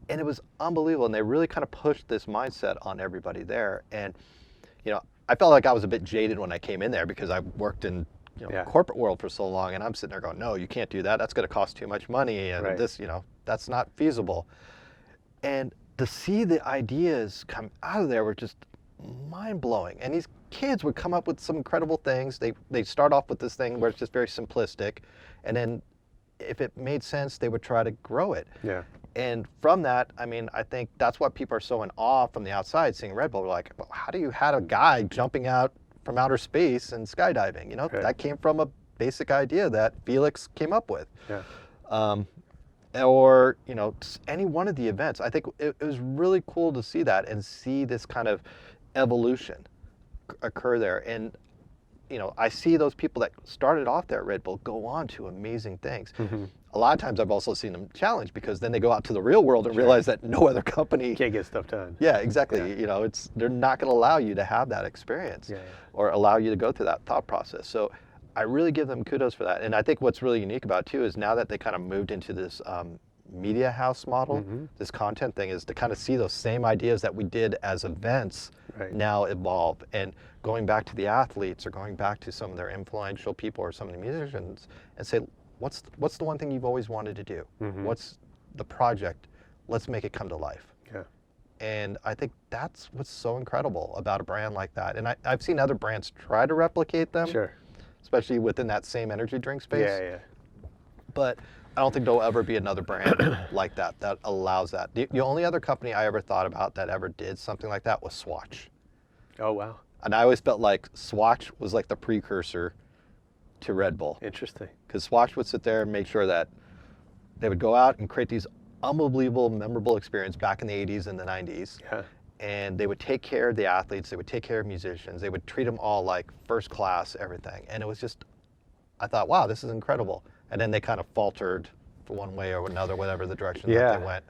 And it was unbelievable. And they really kind of pushed this mindset on everybody there. And, I felt like I was a bit jaded when I came in there because I worked in corporate world for so long, and I'm sitting there going, no, you can't do that. That's going to cost too much money, and this, that's not feasible. And to see the ideas come out of there were just mind-blowing. And these kids would come up with some incredible things. They start off with this thing where it's just very simplistic, and then if it made sense, they would try to grow it. Yeah. And from that, I mean, I think that's why people are so in awe from the outside seeing Red Bull. We're like, well, how do you have a guy jumping out from outer space and skydiving? That came from a basic idea that Felix came up with. Yeah. Or any one of the events. I think it was really cool to see that and see this kind of evolution occur there. And I see those people that started off there at Red Bull go on to amazing things. A lot of times I've also seen them challenged, because then they go out to the real world and realize that no other company can't get stuff done. Yeah, exactly. Yeah. They're not going to allow you to have that experience or allow you to go through that thought process. So I really give them kudos for that. And I think what's really unique about it too is now that they kind of moved into this media house model, this content thing, is to kind of see those same ideas that we did as events now evolve. And going back to the athletes or going back to some of their influential people or some of the musicians and say, what's the one thing you've always wanted to do? What's the project? Let's make it come to life. Yeah. And I think that's what's so incredible about a brand like that. And I've seen other brands try to replicate them, Sure. especially within that same energy drink space. Yeah, yeah. But I don't think there'll ever be another brand like that allows that. The only other company I ever thought about that ever did something like that was Swatch. Oh, wow. And I always felt like Swatch was like the precursor to Red Bull. Interesting. Because Swatch would sit there and make sure that they would go out and create these unbelievable, memorable experience back in the 80s and the 90s. Yeah. And they would take care of the athletes, they would take care of musicians, they would treat them all like first class, everything. And it was just, I thought, wow, this is incredible. And then they kind of faltered for one way or another, whatever the direction that they went.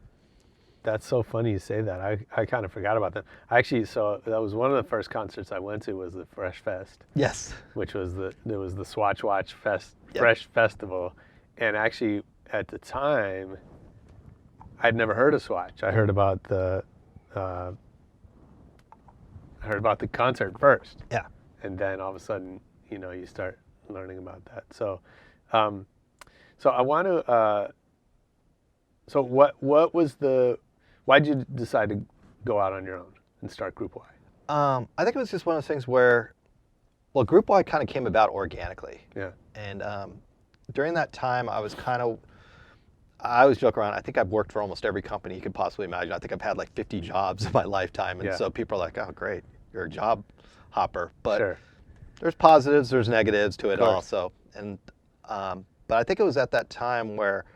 That's so funny you say that. I kind of forgot about that. Actually, so that was one of the first concerts I went to was the Fresh Fest. Yes. Which was there was the Swatch Watch Fest, Fresh Festival. And actually, at the time, I'd never heard of Swatch. I heard about the concert first. Yeah. And then all of a sudden, you start learning about that. So, so I want to. So what was why did you decide to go out on your own and start Group Y? I think it was just one of those things where, well, Group Y kind of came about organically. Yeah. And during that time, I always joke around. I think I've worked for almost every company you could possibly imagine. I think I've had like 50 jobs in my lifetime. And so people are like, oh, great, you're a job hopper. But there's positives, there's negatives to it also. And but I think it was at that time where,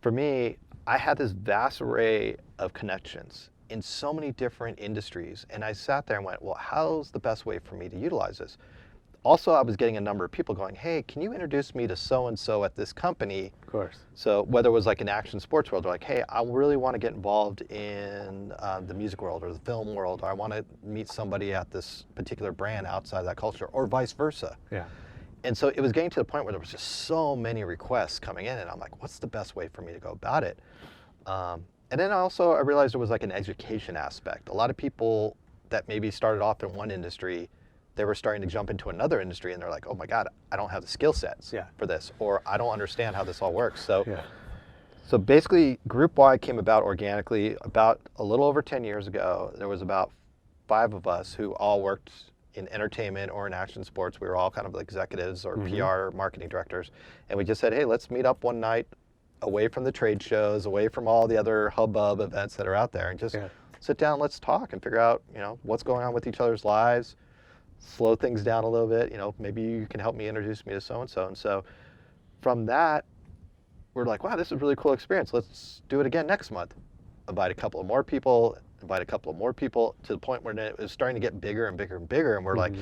for me, I had this vast array of connections in so many different industries. And I sat there and went, well, how's the best way for me to utilize this? Also, I was getting a number of people going, hey, can you introduce me to so-and-so at this company? Of course. So whether it was like an action sports world, they're like, hey, I really want to get involved in the music world or the film world, or I want to meet somebody at this particular brand outside that culture, or vice versa. Yeah. And so it was getting to the point where there was just so many requests coming in, and I'm like, what's the best way for me to go about it? And then I realized there was like an education aspect. A lot of people that maybe started off in one industry, they were starting to jump into another industry, and they're like, oh my God, I don't have the skill sets for this, or I don't understand how this all works. So, so basically, Group Y came about organically about a little over 10 years ago. There was about 5 of us who all worked in entertainment or in action sports. We were all kind of executives or PR marketing directors. And we just said, hey, let's meet up one night away from the trade shows, away from all the other hubbub events that are out there, and just sit down, let's talk and figure out, what's going on with each other's lives, slow things down a little bit, maybe you can help me introduce me to so-and-so. And so from that, we're like, wow, this is a really cool experience. Let's do it again next month. Invite a couple of more people, to the point where it was starting to get bigger and bigger and bigger. And we're like,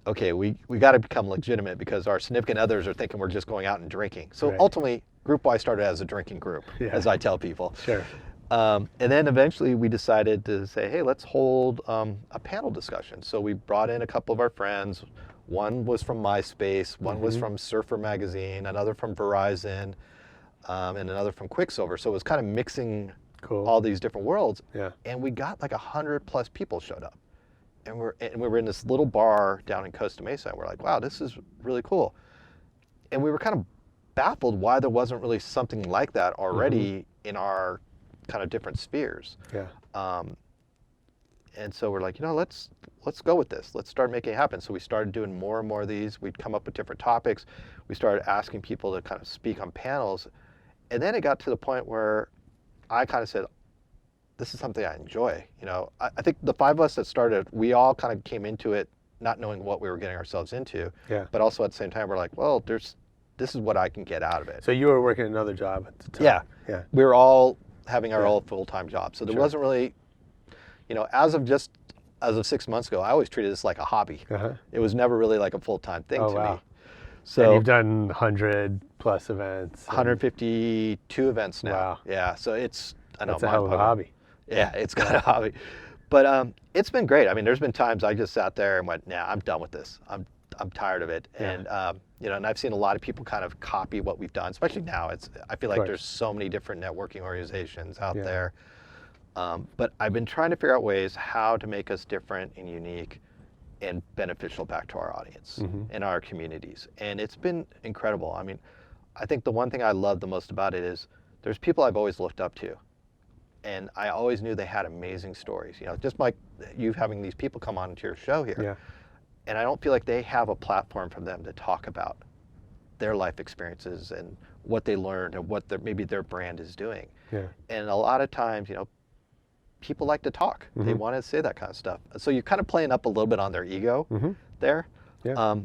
okay, we got to become legitimate because our significant others are thinking we're just going out and drinking. So ultimately, Group Y started as a drinking group, as I tell people. Sure. And then eventually we decided to say, hey, let's hold a panel discussion. So we brought in a couple of our friends. One was from MySpace, one was from Surfer Magazine, another from Verizon, and another from Quicksilver. So it was kind of mixing all these different worlds. Yeah. And we got like 100+ people showed up. And we were in this little bar down in Costa Mesa. And we're like, wow, this is really cool. And we were kind of baffled why there wasn't really something like that already in our kind of different spheres. Yeah. And so we're like, let's go with this. Let's start making it happen. So we started doing more and more of these. We'd come up with different topics. We started asking people to kind of speak on panels. And then it got to the point where I kind of said, this is something I enjoy. I think the 5 of us that started, we all kind of came into it not knowing what we were getting ourselves into. Yeah. But also at the same time, we're like, well, this is what I can get out of it. So you were working another job at the time. Yeah. Yeah. We were all having our own full-time jobs. So there wasn't really, as of 6 months ago, I always treated this like a hobby. It was never really like a full-time thing to me. So and you've done 100+ events. 152 events now. Wow. Yeah. So it's that's a hell of a hobby. Yeah, it's kind of a hobby. But it's been great. I mean, there's been times I just sat there and went, nah, I'm done with this. I'm I'm tired of it. Yeah. And you know, and I've seen a lot of people kind of copy what we've done, especially now. I feel like course. there's so many different networking organizations out Yeah. there. But I've been trying to figure out ways how to make us different and unique and beneficial back to our audience and our communities. And it's been incredible. I mean, I think the one thing I love the most about it is there's people I've always looked up to. And I always knew they had amazing stories. You know, just like you having these people come on to your show here. Yeah. And I don't feel like they have a platform for them to talk about their life experiences and what they learned and what maybe their brand is doing. Yeah. And a lot of times, you know, people like to talk. They want to say that kind of stuff. So you're kind of playing up a little bit on their ego there. Yeah.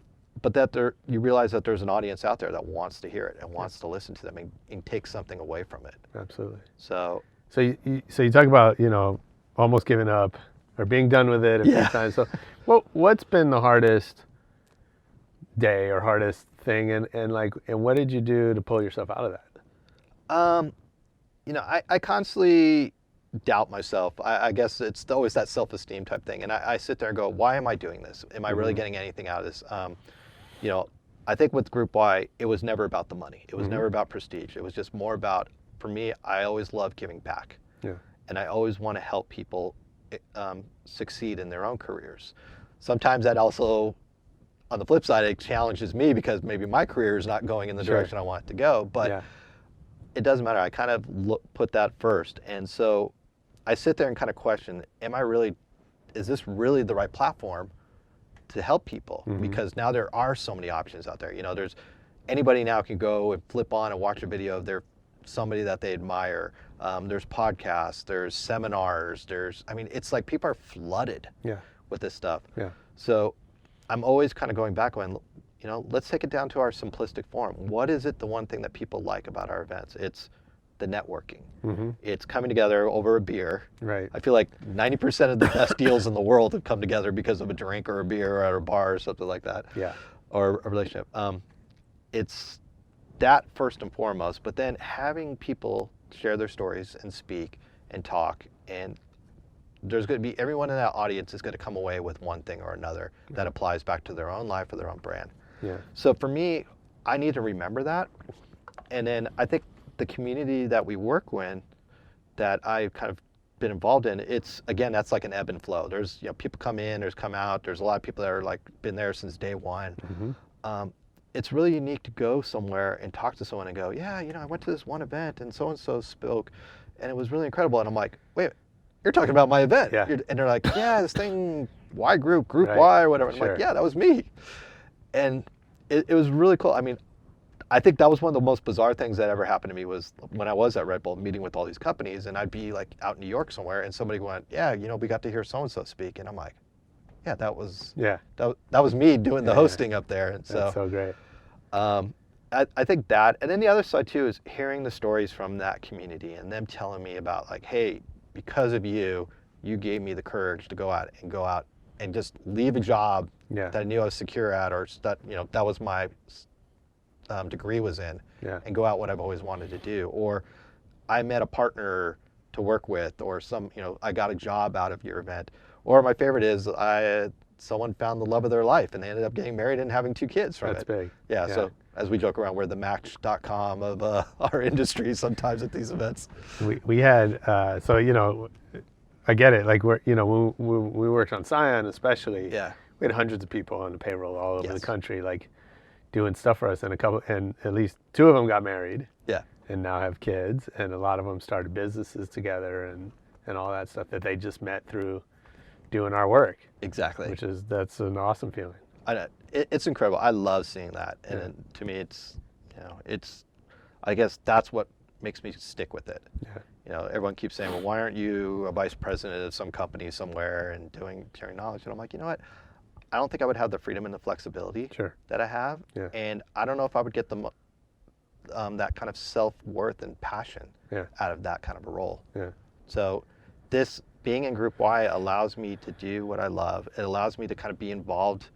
But that you realize that there's an audience out there that wants to hear it and wants to listen to them and take something away from it. Absolutely. So So you talk about, you know, almost giving up or being done with it a few times. So what's been the hardest day or hardest thing, and what did you do to pull yourself out of that? You know, I constantly doubt myself. I guess it's always that self-esteem type thing. And I sit there and go, why am I doing this? Am I really getting anything out of this? You know, I think with Group Y, it was never about the money. It was never about prestige. It was just more about, for me, I always love giving back. Yeah. And I always want to help people succeed in their own careers. Sometimes that also, on the flip side, it challenges me because maybe my career is not going in the direction I want it to go. But it doesn't matter. I kind of put that first. And so I sit there and kind of question, is this really the right platform to help people? Because now there are so many options out there. You know, anybody now can go and flip on and watch a video of somebody that they admire. There's podcasts, there's seminars, it's like people are flooded with this stuff. Yeah. So I'm always kind of going back going, you know, let's take it down to our simplistic form. What is it, the one thing that people like about our events? It's the networking. It's coming together over a beer. Right. I feel like 90% of the best deals in the world have come together because of a drink or a beer or at a bar or something like that. Yeah. Or a relationship. It's that first and foremost, but then having people share their stories and speak and talk, and there's going to be, everyone in that audience is going to come away with one thing or another that applies back to their own life or their own brand. Yeah. So for me, I need to remember that. And then I think the community that we work with, that I've kind of been involved in, that's like an ebb and flow. There's, you know, people come in, there's come out, there's a lot of people that are like been there since day one. It's really unique to go somewhere and talk to someone and go, yeah, you know, I went to this one event and so-and-so spoke and it was really incredible. And I'm like, wait, you're talking about my event. Yeah. And they're like, yeah, this thing, Y group Right. Y or whatever. And I'm Sure. like, yeah, that was me. And it was really cool. I mean, I think that was one of the most bizarre things that ever happened to me was when I was at Red Bull meeting with all these companies, and I'd be like out in New York somewhere and somebody went, yeah, you know, we got to hear so-and-so speak. And I'm like, yeah, that was me doing the hosting up there. And That's so great. I think that, and then the other side too is hearing the stories from that community and them telling me about like, hey, because of you gave me the courage to go out and just leave a job that I knew I was secure at, or that, you know, that was my degree was in, and go out what I've always wanted to do. Or I met a partner to work with, or I got a job out of your event. Or my favorite is someone found the love of their life and they ended up getting married and having 2 kids from it. That's big. Yeah, so as we joke around, we're the Match.com of our industry sometimes at these events. We had, so, you know, I get it. Like, we worked on Scion especially. Yeah. We had hundreds of people on the payroll all over the country, like doing stuff for us, and at least 2 of them got married. Yeah. And now have kids, and a lot of them started businesses together and all that stuff that they just met through doing our work. Exactly. That's an awesome feeling. It's incredible. I love seeing that, and to me, I guess that's what makes me stick with it. Yeah. You know, everyone keeps saying, well, why aren't you a vice president of some company somewhere and sharing knowledge? And I'm like, you know what? I don't think I would have the freedom and the flexibility that I have, and I don't know if I would get that kind of self-worth and passion out of that kind of a role. Yeah. So this being in Group Y allows me to do what I love. It allows me to kind of be involved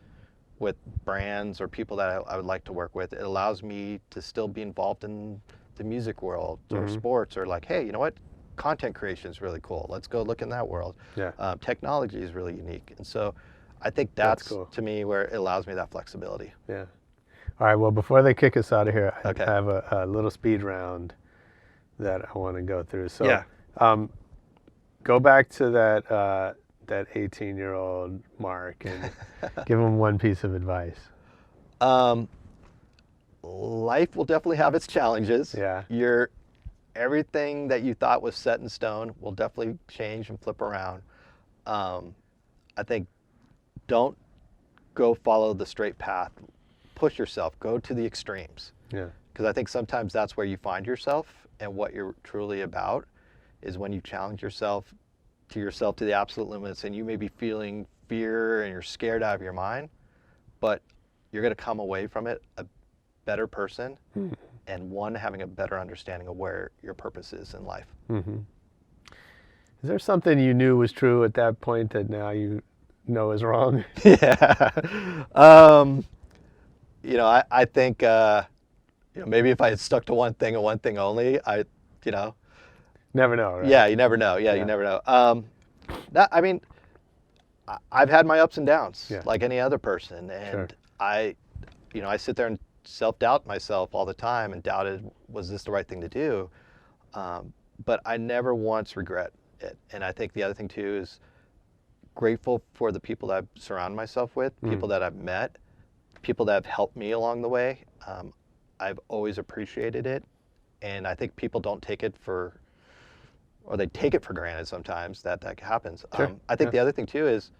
with brands or people that I would like to work with. It allows me to still be involved in the music world or sports, or like, hey, you know what? Content creation is really cool. Let's go look in that world. Yeah. Technology is really unique. And so I think That's that's cool. to me where it allows me that flexibility. Yeah. All right. Well, before they kick us out of here, Okay. I have a little speed round that I want to go through. So, Yeah. go back to that 18-year-old Mark and give him one piece of advice. Life will definitely have its challenges. Yeah. Everything that you thought was set in stone will definitely change and flip around. I think don't go follow the straight path. Push yourself. Go to the extremes. Yeah. Because I think sometimes that's where you find yourself and what you're truly about is when you challenge yourself to the absolute limits, and you may be feeling fear and you're scared out of your mind, but you're going to come away from it a better person and having a better understanding of where your purpose is in life. Mm-hmm. Is there something you knew was true at that point that now you know is wrong? Yeah. I think, maybe if I had stuck to one thing and one thing only, Never know, right? yeah, you never know. Yeah, Yeah. you never know. I've had my ups and downs Yeah. like any other person. And Sure. I sit there and self-doubt myself all the time and doubted, was this the right thing to do? But I never once regret it. And I think the other thing too is grateful for the people that I've surrounded myself with, people that I've met, people that have helped me along the way. I've always appreciated it. And I think people don't take it or they take it for granted sometimes that happens. Sure. I think the other thing too is,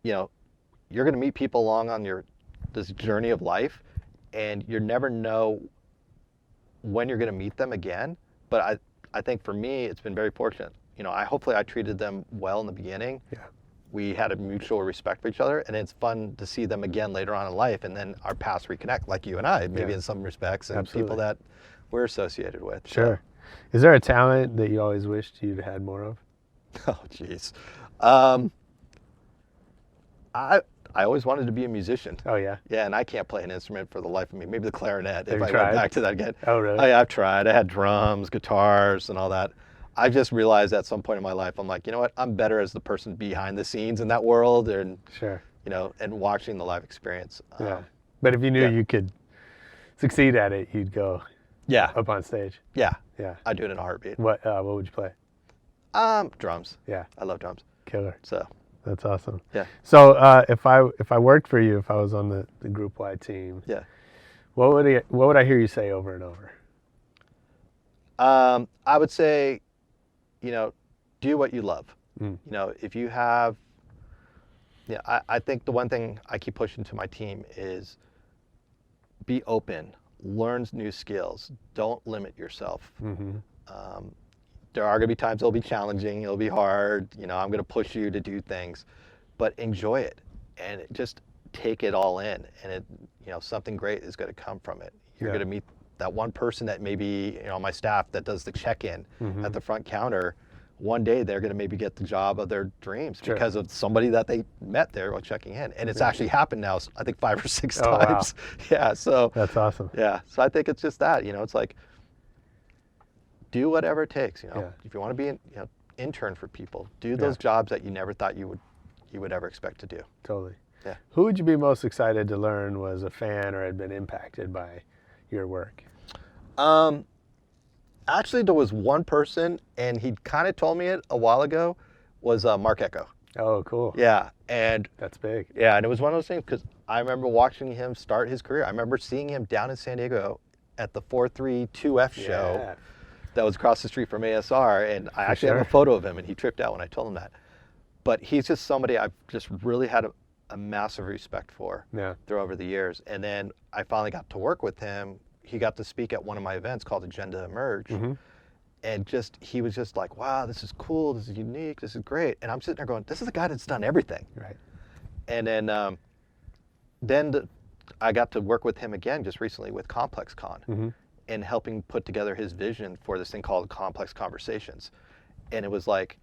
you're going to meet people along on this journey of life, and you never know when you're going to meet them again. But I think for me, it's been very fortunate. Hopefully I treated them well in the beginning. Yeah. We had a mutual respect for each other, and it's fun to see them again later on in life, and then our paths reconnect, like you and I, maybe Yeah. in some respects, and Absolutely. people that we're associated with. Sure. Is there a talent that you always wished you'd had more of? Oh, jeez. I always wanted to be a musician. Oh, yeah. Yeah, and I can't play an instrument for the life of me. Maybe the clarinet, Have if you I tried? went back to that again. Oh, really? Oh, yeah, I've tried. I had drums, guitars, and all that. I just realized at some point in my life, I'm like, you know what? I'm better as the person behind the scenes in that world, and Sure. and watching the live experience. Yeah. But if you knew yeah. you could succeed at it, you'd go Yeah, up on stage. yeah. Yeah. I'd do it in a heartbeat. What would you play? Drums. Yeah. I love drums. Killer. So, That's awesome. yeah, So if I worked for you, if I was on the group wide team, yeah. what would I hear you say over and over? I would say, do what you love. Mm. If you have, I think the one thing I keep pushing to my team is be open, learn new skills, don't limit yourself. Mm-hmm. There are going to be times it'll be challenging, it'll be hard, I'm going to push you to do things, but enjoy it and just take it all in, and something great is going to come from it. You're Yeah. going to meet that one person that maybe, on my staff that does the check-in Mm-hmm. at the front counter. One day they're going to maybe get the job of their dreams Sure. because of somebody that they met there while checking in. And it's actually happened now, I think 5 or 6 Oh, wow. times. Yeah. So, That's awesome. yeah. So I think it's just that, it's like, do whatever it takes, Yeah. If you want to be an intern for people, do those jobs that you never thought you would ever expect to do. Totally. Yeah. Who would you be most excited to learn was a fan or had been impacted by your work? Actually, there was one person, and he kind of told me it a while ago, was Mark Echo. Oh, cool. Yeah. And That's big. yeah, and it was one of those things because I remember watching him start his career. I remember seeing him down in San Diego at the 432F show Yeah. that was across the street from ASR, and I actually have sure. a photo of him, and he tripped out when I told him that. But he's just somebody I've just really had a massive respect for Yeah. through over the years. And then I finally got to work with him. He got to speak at one of my events called Agenda Emerge. Mm-hmm. And he was just like, wow, this is cool, this is unique, this is great. And I'm sitting there going, this is a guy that's done everything. Right. And then I got to work with him again just recently with Complex Con Mm-hmm. and helping put together his vision for this thing called Complex Conversations. And it was like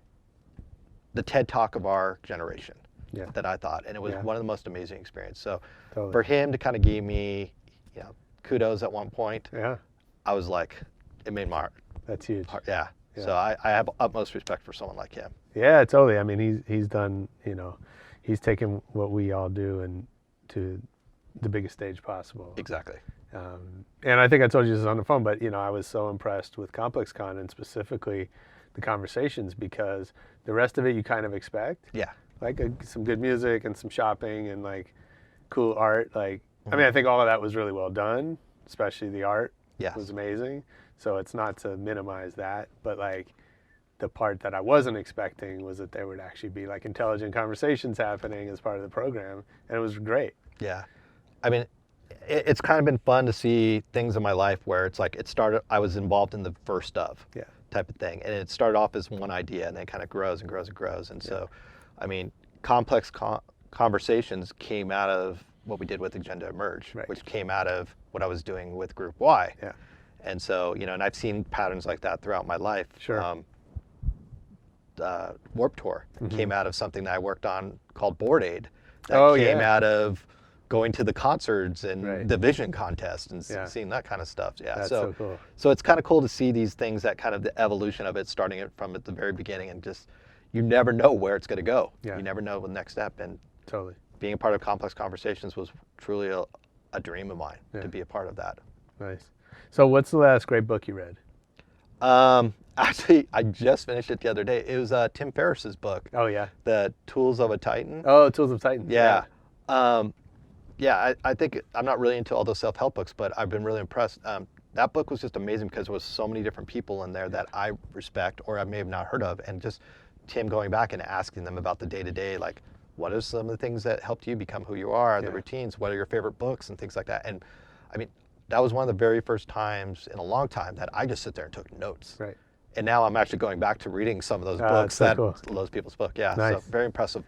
the TED Talk of our generation Yeah. that I thought. And it was Yeah. one of the most amazing experiences. So Totally. for him to kind of give me, kudos at one point, Yeah. I was like, it made my That's huge. heart, yeah. Yeah. So I have utmost respect for someone like him. Yeah, totally. I mean, he's done, he's taken what we all do and to the biggest stage possible. Exactly. And I think I told you this on the phone, but I was so impressed with Complex Con and specifically the conversations, because the rest of it you kind of expect. Yeah. Like some good music and some shopping and like cool art. Like, I mean, I think all of that was really well done, especially the art was amazing. So it's not to minimize that, but like the part that I wasn't expecting was that there would actually be like intelligent conversations happening as part of the program. And it was great. Yeah. I mean, it's kind of been fun to see things in my life where it's like I was involved in the first of type of thing. And it started off as one idea and then kind of grows and grows and grows. And so, I mean, complex conversations came out of what we did with Agenda Emerge, which came out of what I was doing with Group Y. Yeah. And so, and I've seen patterns like that throughout my life. Sure. Warped Tour came out of something that I worked on called Board Aid. That came out of going to the concerts and the vision contest and seeing that kind of stuff. Yeah, that's so cool. So it's kind of cool to see these things, that kind of the evolution of it, starting it from at the very beginning, and just you never know where it's going to go. Yeah. You never know the next step. And totally being a part of Complex Conversations was truly a dream of mine to be a part of that. Nice. So what's the last great book you read? Actually, I just finished it the other day. It was Tim Ferriss's book. Oh yeah. The Tools of a Titan. Oh, Tools of Titan. Yeah. I think I'm not really into all those self-help books, but I've been really impressed. That book was just amazing because there was so many different people in there that I respect or I may have not heard of, and just Tim going back and asking them about the day-to-day, like what are some of the things that helped you become who you are, the routines, what are your favorite books and things like that. And I mean, that was one of the very first times in a long time that I just sit there and took notes. Right. And now I'm actually going back to reading some of those books that those people's book. Yeah, nice. So very impressive.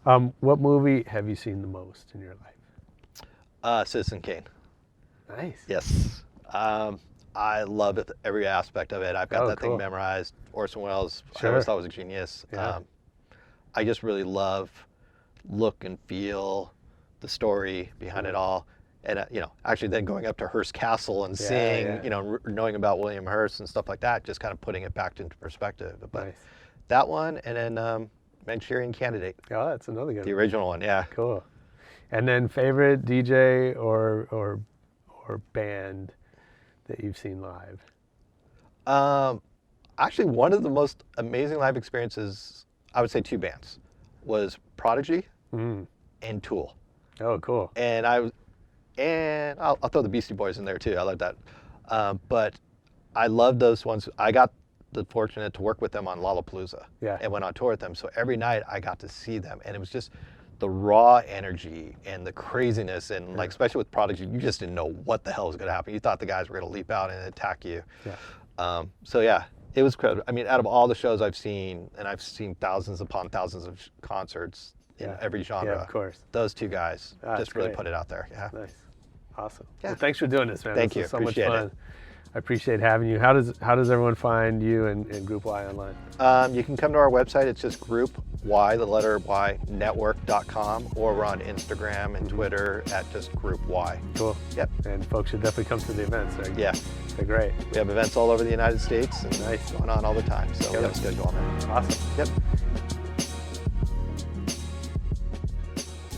What movie have you seen the most in your life? Citizen Kane. Nice. Yes. I love it, every aspect of it. I've got that thing memorized. Orson Welles, I always thought was a genius. Yeah. I just really love look and feel the story behind it all. And, actually then going up to Hearst Castle and seeing, knowing about William Hearst and stuff like that, just kind of putting it back into perspective. But that one, and then Manchurian Candidate. Oh, that's another good one. The original one, yeah. Cool. And then favorite DJ or band that you've seen live? Actually, one of the most amazing live experiences, I would say two bands, was Prodigy and Tool. Oh, cool. And I'll throw the Beastie Boys in there too. I like that. But I love those ones. I got the fortunate to work with them on Lollapalooza and went on tour with them. So every night I got to see them, and it was just the raw energy and the craziness, and like especially with Prodigy, you just didn't know what the hell was going to happen. You thought the guys were going to leap out and attack you. Yeah. So yeah, it was incredible. I mean, out of all the shows I've seen, and I've seen thousands upon thousands of concerts in every genre. Yeah, of course. Those two guys just really put it out there. Yeah. Nice. Awesome. Yeah. Well, thanks for doing this, man. Thank this you. Was so Appreciate much fun. it. I appreciate having you. How does everyone find you and Group Y online? You can come to our website. It's just Group Y, the letter Y, network.com, or we're on Instagram and Twitter at just Group Y. Cool. Yep. And folks should definitely come to the events. They're great. We have events all over the United States and going on all the time. So we have a schedule on there. Awesome. Yep.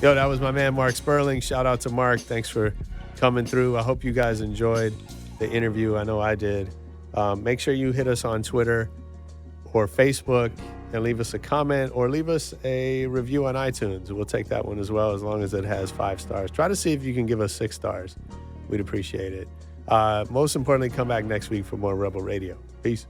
Yo, that was my man, Mark Sperling. Shout out to Mark. Thanks for coming through. I hope you guys enjoyed the interview. I know I did. Make sure you hit us on Twitter or Facebook and leave us a comment or leave us a review on iTunes. We'll take that one as well, as long as it has 5 stars. Try to see if you can give us 6 stars. We'd appreciate it. Most importantly, come back next week for more Rebel Radio. Peace.